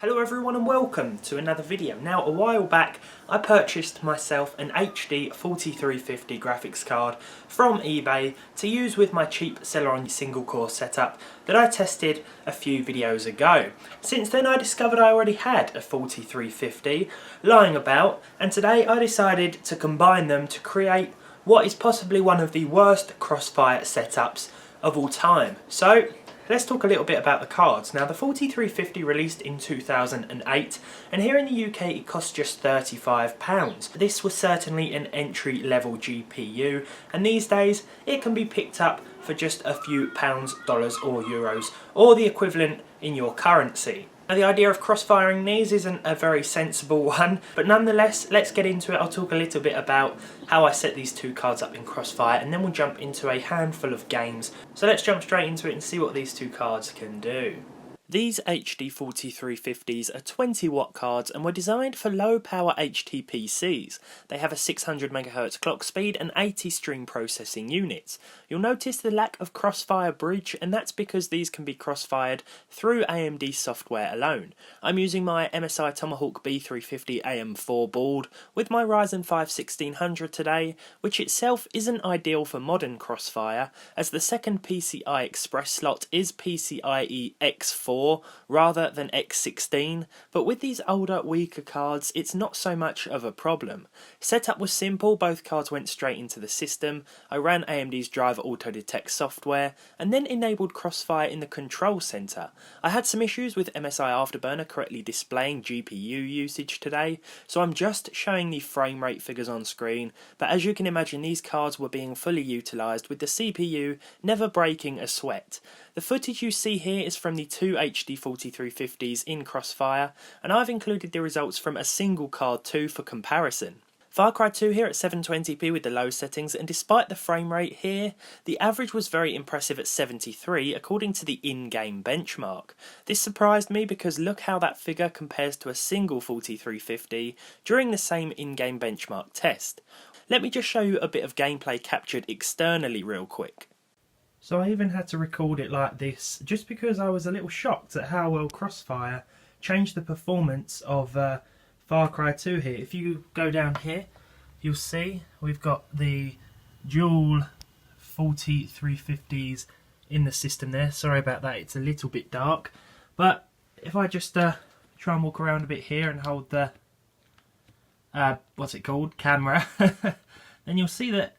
Hello everyone and welcome to another video. Now a while back I purchased myself an HD 4350 graphics card from eBay to use with my cheap Celeron single core setup that I tested a few videos ago. Since then I discovered I already had a 4350 lying about, and today I decided to combine them to create what is possibly one of the worst Crossfire setups of all time. So let's talk a little bit about the cards. Now the 4350 released in 2008 and here in the UK it cost just £35. This was certainly an entry level GPU and these days it can be picked up for just a few pounds, dollars or euros, or the equivalent in your currency. Now the idea of cross-firing these isn't a very sensible one, but nonetheless, let's get into it. I'll talk a little bit about how I set these two cards up in Crossfire, and then we'll jump into a handful of games. So let's jump straight into it and see what these two cards can do. These HD 4350s are 20 watt cards and were designed for low power HTPCs. They have a 600 MHz clock speed and 80 stream processing units. You'll notice the lack of Crossfire bridge, and that's because these can be crossfired through AMD software alone. I'm using my MSI Tomahawk B350 AM4 board with my Ryzen 5 1600 today, which itself isn't ideal for modern Crossfire, as the second PCI Express slot is PCIe X4 rather than X16, but with these older, weaker cards it's not so much of a problem. Setup was simple, both cards went straight into the system. I ran AMD's driver auto detect software and then enabled Crossfire in the control center. I had some issues with MSI Afterburner correctly displaying GPU usage today, so I'm just showing the frame rate figures on screen, but as you can imagine these cards were being fully utilised with the CPU never breaking a sweat. The footage you see here is from the two HD 4350s in Crossfire, and I've included the results from a single card too for comparison. Far Cry 2 here at 720p with the low settings, and despite the frame rate here, the average was very impressive at 73 according to the in-game benchmark. This surprised me because look how that figure compares to a single 4350 during the same in-game benchmark test. Let me just show you a bit of gameplay captured externally real quick. So I even had to record it like this just because I was a little shocked at how well Crossfire changed the performance of Far Cry 2 here. If you go down here, you'll see we've got the dual 4350s in the system there. Sorry about that, it's a little bit dark. But if I just try and walk around a bit here and hold the, camera, then you'll see that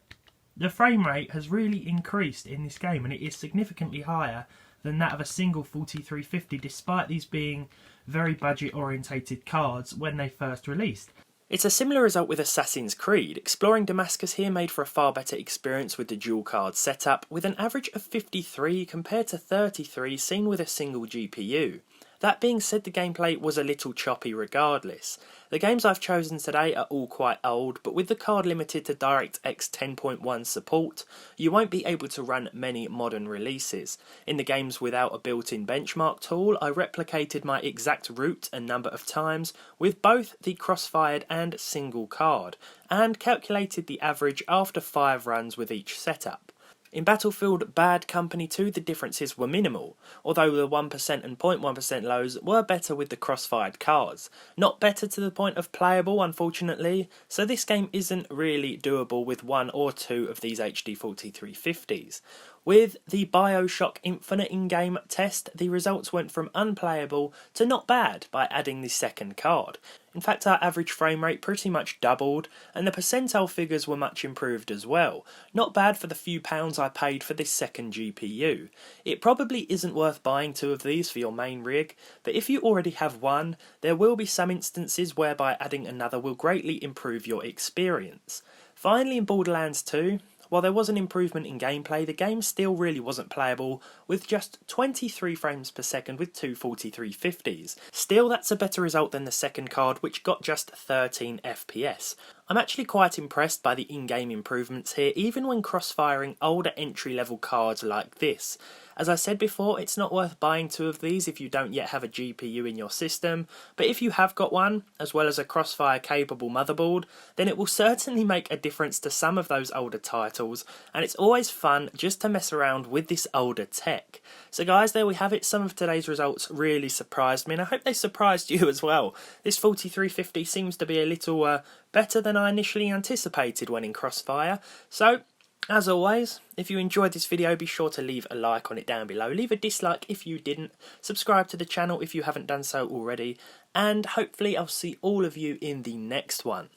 the frame rate has really increased in this game, and it is significantly higher than that of a single 4350 despite these being very budget orientated cards when they first released. It's a similar result with Assassin's Creed. Exploring Damascus here made for a far better experience with the dual card setup, with an average of 53 compared to 33 seen with a single GPU. That being said, the gameplay was a little choppy regardless. The games I've chosen today are all quite old, but with the card limited to DirectX 10.1 support, you won't be able to run many modern releases. In the games without a built-in benchmark tool, I replicated my exact route and number of times with both the crossfired and single card, and calculated the average after 5 runs with each setup. In Battlefield Bad Company 2 the differences were minimal, although the 1% and 0.1% lows were better with the crossfired cards. Not better to the point of playable unfortunately, so this game isn't really doable with one or two of these HD 4350s. With the Bioshock Infinite in-game test, the results went from unplayable to not bad by adding the second card. In fact, our average frame rate pretty much doubled, and the percentile figures were much improved as well. Not bad for the few pounds I paid for this second GPU. It probably isn't worth buying two of these for your main rig, but if you already have one, there will be some instances whereby adding another will greatly improve your experience. Finally, in Borderlands 2, while there was an improvement in gameplay, the game still really wasn't playable with just 23 frames per second with two 4350s. Still, that's a better result than the second card, which got just 13 FPS. I'm actually quite impressed by the in-game improvements here, even when cross-firing older entry-level cards like this. As I said before, it's not worth buying two of these if you don't yet have a GPU in your system, but if you have got one, as well as a Crossfire capable motherboard, then it will certainly make a difference to some of those older titles, and it's always fun just to mess around with this older tech. So guys, there we have it. Some of today's results really surprised me, and I hope they surprised you as well. This 4350 seems to be a little better than I initially anticipated when in Crossfire. So, as always, if you enjoyed this video, be sure to leave a like on it down below. Leave a dislike if you didn't. Subscribe to the channel if you haven't done so already. And hopefully I'll see all of you in the next one.